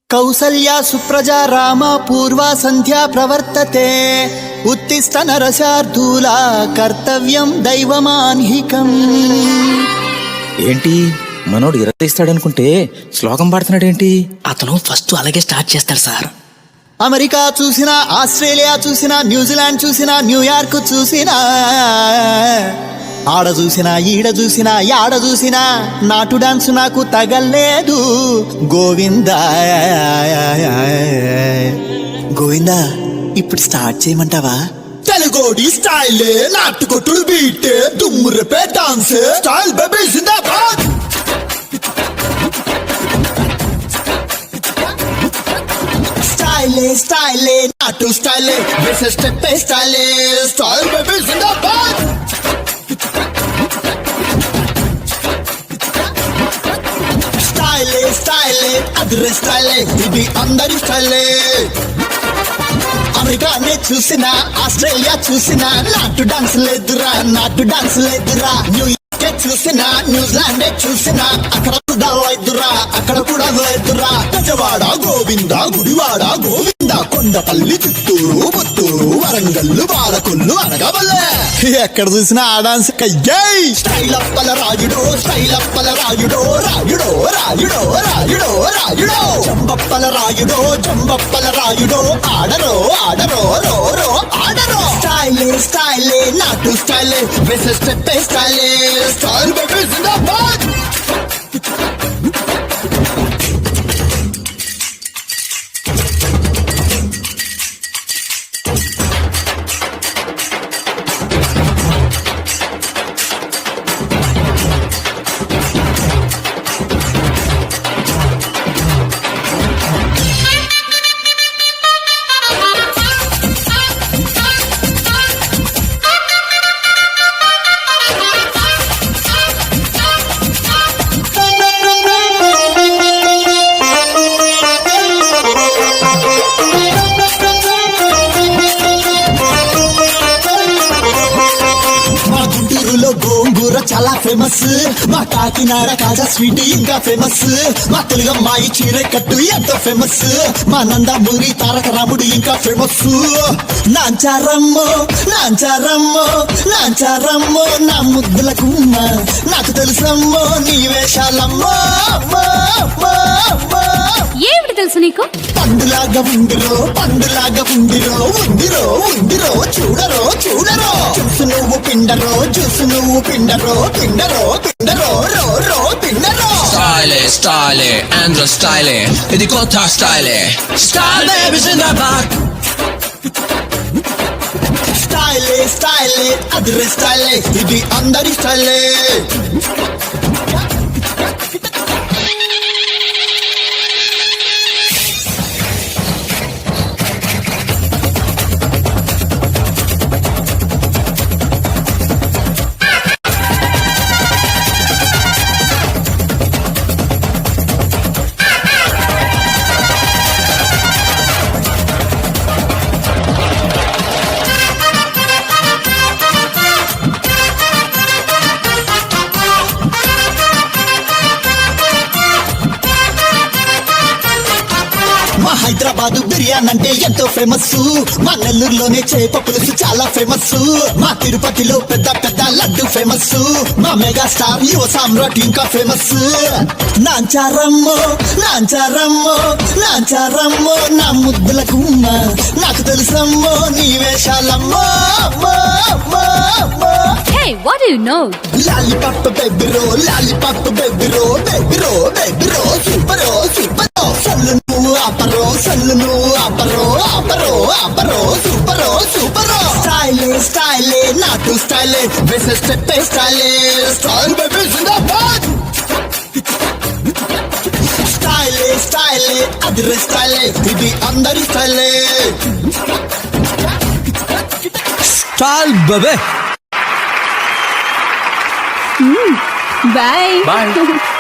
కౌసల్యా సుప్రజా రామ పూర్వా సంధ్యా ప్రవర్తతే ఉత్తిష్ట నరశార్దూల కర్తవ్యం దైవమాన్హికం. ఏంటి మనోడు ఇరదీస్తాడనుకుంటే శ్లోకం పాడుతున్నాడేంటి? అతను ఫస్ట్ అలాగే స్టార్ట్ చేస్తాడు సార్. అమెరికా చూసినా, ఆస్ట్రేలియా చూసినా, న్యూజిలాండ్ చూసినా, న్యూయార్క్ చూసినా, ఆడ చూసినా ఈడ చూసినా యాడ చూసినా నాటు డాన్స్ నాకు తగలేదు. గోవిందా గోవిందా, ఇప్పుడు స్టార్ట్ చేయమంటావా? తెలుగోడి స్టైలే నాటు కొట్టుడు బీటే దుమ్ము రేపే డాన్స్ స్టైల్ బేబీ జిందాబాద్. స్టైలే స్టైలే నాటు స్టైలే వేసే స్టెప్ స్టైలే స్టైల్ బేబీ జిందాబాద్. స్టైలే స్టైలే అదిరే స్టైలే ఇది అందరి స్టైలే. అమెరికానే చూసినా, ఆస్ట్రేలియా చూసినా నాటు డాన్స్ లేదురా, నాటు డాన్స్ లేదురా. న్యూయార్క్ చూసినా, న్యూజిలాండ్ చూసినా అక్కడ కూడా లేదురా, అక్కడ కూడా లేదురా. గజవాడ గోవింద, గుడివాడ గోవింద, కొండపల్లి, చిత్తూరు, పుత్తూరు, వరంగల్లు, బాలకొల్లు, అనగవల్లే ఎక్కడ చూసినా ఆ డాన్స్ కయ్యై. స్టైల్ అప్పల రాయుడో, స్టైల్ అప్పల రాయుడో, రాయుడో రాయుడో రాయుడో రాయుడో, జంబప్పల రాయుడో, జంబప్పల రాయుడో, ఆడరో ఆడరో రో రో ఆడరో. స్టైలే స్టైలే నాటు స్టైలే వేసే స్టెప్ స్టైలే స్టైల్ బేబీ జిందాబాద్. గోంగూర చాలా ఫేమస్, మా కాకినాడ కాజా స్వీట్ ఇంకా ఫేమస్, మా తెలుగు అమ్మాయి చీర కట్టు ఎంతో ఫేమస్, మా నందమూరి తారక రాముడు ఇంకా ఫేమస్. నాంచారమ్మో నాంచారమ్మో నాంచారమ్మో నా ముద్దుల కుమ్మ, నాకు తెలుసమ్మో నీ వేషాలమ్మో. ఏమిటి తెలుసు నీకు? పండులాగా ఉండిరో, పండులాగా ఉండిరో, ఉండిరో ఉండిరో, చూడరో చూడరో, చూసు నువ్వు పిండరో, చూసు నువ్వు పిండరో, పిండరో పిండరో రో రో పిండరో. స్టైలే స్టైలే ఆంధ్ర స్టైలే ఇది కొత్త స్టైలే స్టైల్ బేబీ జిందాబాద్. స్టైలే స్టైలే అదిరే స్టైలే ఇది అందరి స్టైలే. మా హైదరాబాద్ బిర్యానీ అంటే ఎంతో ఫేమస్, మా నెల్లూరులోనే చేప పులుసు చాలా ఫేమస్, మా తిరుపతిలో పెద్ద పెద్ద లడ్డు ఫేమస్, మా మెగాస్టార్ యువ సామ్రాట్ ఇంకా ఫేమస్. నాంచారమ్మో నాంచారమ్మో నాంచారమ్మో నా ముద్దుల కుమ్మ, నాకు తెలుసమ్మో నీ వేషాలమ్మో. Hey, what do you know? Lollipop బేబీరో, లాలీపాప్ బేబీరో, బేబీరో బేబీరో, సూపరో సూపరో, సల్లు నువ్వు ఆపరో, సల్లు నువ్వు ఆపరో, ఆపరో ఆపరో, సూపరో సూపరో. స్టైలే స్టైలే నాటు స్టైలే వేసే స్టెప్ స్టైలే స్టైల్ బేబీ జిందాబాద్. స్టైలే స్టైలే అదిరే స్టైలే ఇది అందరి స్టైలే. Style baby. Bye. Bye.